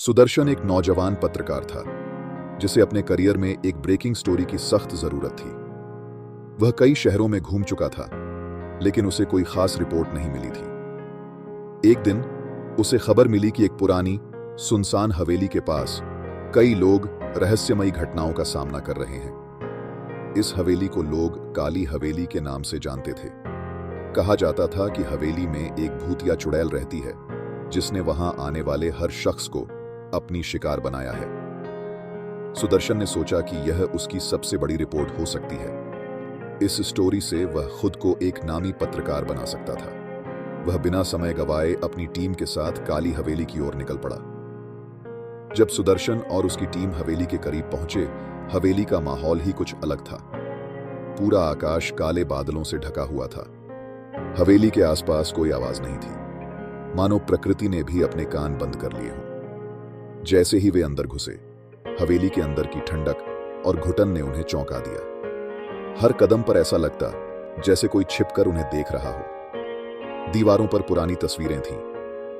सुदर्शन एक नौजवान पत्रकार था जिसे अपने करियर में एक ब्रेकिंग स्टोरी की सख्त जरूरत थी। वह कई शहरों में घूम चुका था, लेकिन उसे कोई खास रिपोर्ट नहीं मिली थी। एक दिन उसे खबर मिली कि एक पुरानी सुनसान हवेली के पास कई लोग रहस्यमयी घटनाओं का सामना कर रहे हैं। इस हवेली को लोग काली हवेली के नाम से जानते थे। कहा जाता था कि हवेली में एक भूतिया चुड़ैल रहती है जिसने वहां आने वाले हर शख्स को अपनी शिकार बनाया है। सुदर्शन ने सोचा कि यह उसकी सबसे बड़ी रिपोर्ट हो सकती है। इस स्टोरी से वह खुद को एक नामी पत्रकार बना सकता था। वह बिना समय गवाए अपनी टीम के साथ काली हवेली की ओर निकल पड़ा। जब सुदर्शन और उसकी टीम हवेली के करीब पहुंचे, हवेली का माहौल ही कुछ अलग था। पूरा आकाश काले बादलों से ढका हुआ था। हवेली के आसपास कोई आवाज नहीं थी, मानो प्रकृति ने भी अपने कान बंद कर लिए हों। जैसे ही वे अंदर घुसे, हवेली के अंदर की ठंडक और घुटन ने उन्हें चौंका दिया। हर कदम पर ऐसा लगता जैसे कोई छिपकर उन्हें देख रहा हो। दीवारों पर पुरानी तस्वीरें थीं,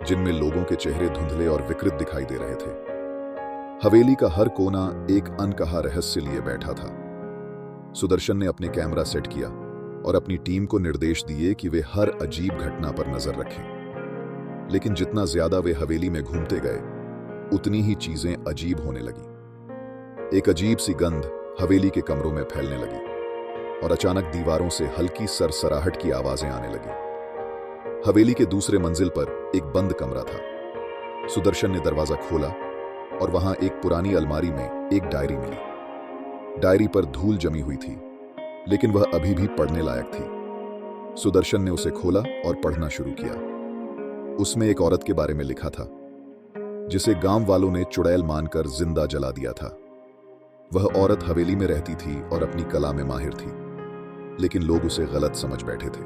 जिनमें लोगों के चेहरे धुंधले और विकृत दिखाई दे रहे थे। हवेली का हर कोना एक अनकहा रहस्य लिए बैठा था। सुदर्शन ने अपने कैमरा सेट किया और अपनी टीम को निर्देश दिए कि वे हर अजीब घटना पर नजर रखें। लेकिन जितना ज्यादा वे हवेली में घूमते गए, उतनी ही चीजें अजीब होने लगी। एक अजीब सी गंध हवेली के कमरों में फैलने लगी और अचानक दीवारों से हल्की सरसराहट की आवाजें आने लगी। हवेली के दूसरे मंजिल पर एक बंद कमरा था। सुदर्शन ने दरवाजा खोला और वहां एक पुरानी अलमारी में एक डायरी मिली। डायरी पर धूल जमी हुई थी, लेकिन वह अभी भी पढ़ने लायक थी। सुदर्शन ने उसे खोला और पढ़ना शुरू किया। उसमें एक औरत के बारे में लिखा था, जिसे गांव वालों ने चुड़ैल मानकर जिंदा जला दिया था। वह औरत हवेली में रहती थी और अपनी कला में माहिर थी, लेकिन लोग उसे गलत समझ बैठे थे।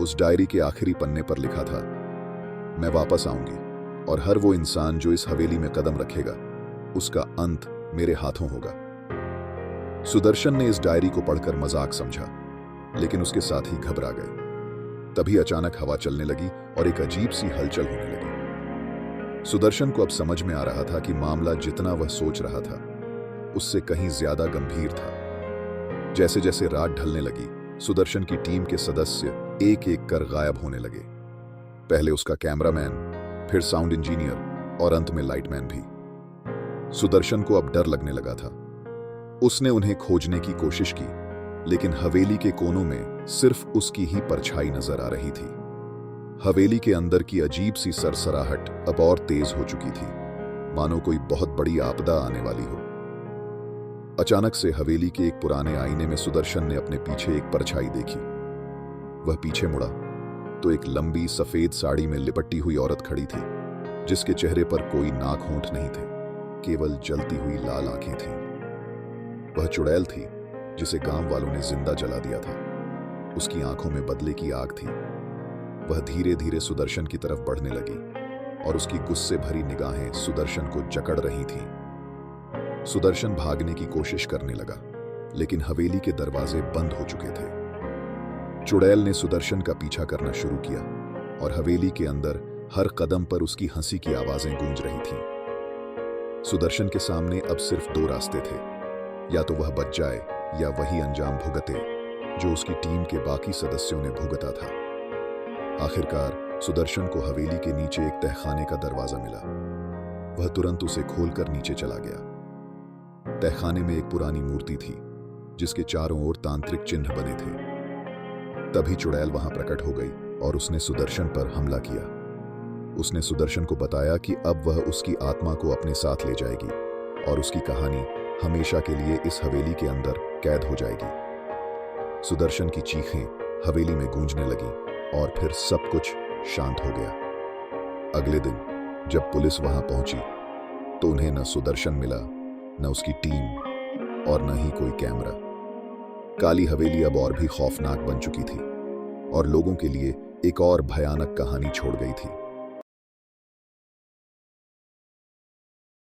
उस डायरी के आखिरी पन्ने पर लिखा था, मैं वापस आऊंगी और हर वो इंसान जो इस हवेली में कदम रखेगा, उसका अंत मेरे हाथों होगा। सुदर्शन ने इस डायरी को पढ़कर मजाक समझा, लेकिन उसके साथ ही घबरा गए। तभी अचानक हवा चलने लगी और एक अजीब सी हलचल होने लगी। सुदर्शन को अब समझ में आ रहा था कि मामला जितना वह सोच रहा था, उससे कहीं ज्यादा गंभीर था। जैसे जैसे रात ढलने लगी, सुदर्शन की टीम के सदस्य एक एक कर गायब होने लगे। पहले उसका कैमरामैन, फिर साउंड इंजीनियर और अंत में लाइटमैन भी। सुदर्शन को अब डर लगने लगा था। उसने उन्हें खोजने की कोशिश की, लेकिन हवेली के कोनों में सिर्फ उसकी ही परछाई नजर आ रही थी। हवेली के अंदर की अजीब सी सरसराहट अब और तेज हो चुकी थी, मानो कोई बहुत बड़ी आपदा आने वाली हो। अचानक से हवेली के एक पुराने आईने में सुदर्शन ने अपने पीछे एक परछाई देखी। वह पीछे मुड़ा तो एक लंबी सफेद साड़ी में लिपटी हुई औरत खड़ी थी, जिसके चेहरे पर कोई नाक होंठ नहीं थे, केवल जलती हुई लाल आंखें थीं। वह चुड़ैल थी जिसे गांव वालों ने जिंदा जला दिया था। उसकी आंखों में बदले की आग थी। वह धीरे धीरे सुदर्शन की तरफ बढ़ने लगी और उसकी गुस्से भरी निगाहें सुदर्शन को जकड़ रही थीं। सुदर्शन भागने की कोशिश करने लगा, लेकिन हवेली के दरवाजे बंद हो चुके थे। चुड़ैल ने सुदर्शन का पीछा करना शुरू किया और हवेली के अंदर हर कदम पर उसकी हंसी की आवाजें गूंज रही थीं। सुदर्शन के सामने अब सिर्फ दो रास्ते थे, या तो वह बच जाए या वही अंजाम भुगते जो उसकी टीम के बाकी सदस्यों ने भुगता था। आखिरकार सुदर्शन को हवेली के नीचे एक तहखाने का दरवाजा मिला। वह तुरंत उसे खोलकर नीचे चला गया। तहखाने में एक पुरानी मूर्ति थी, जिसके चारों ओर तांत्रिक चिन्ह बने थे। तभी चुड़ैल वहां प्रकट हो गई और उसने सुदर्शन पर हमला किया। उसने सुदर्शन को बताया कि अब वह उसकी आत्मा को अपने साथ ले जाएगी और उसकी कहानी हमेशा के लिए इस हवेली के अंदर कैद हो जाएगी। सुदर्शन की चीखें हवेली में गूंजने लगीं और फिर सब कुछ शांत हो गया। अगले दिन जब पुलिस वहां पहुंची, तो उन्हें न सुदर्शन मिला, न उसकी टीम और न ही कोई कैमरा। काली हवेली अब और भी खौफनाक बन चुकी थी और लोगों के लिए एक और भयानक कहानी छोड़ गई थी।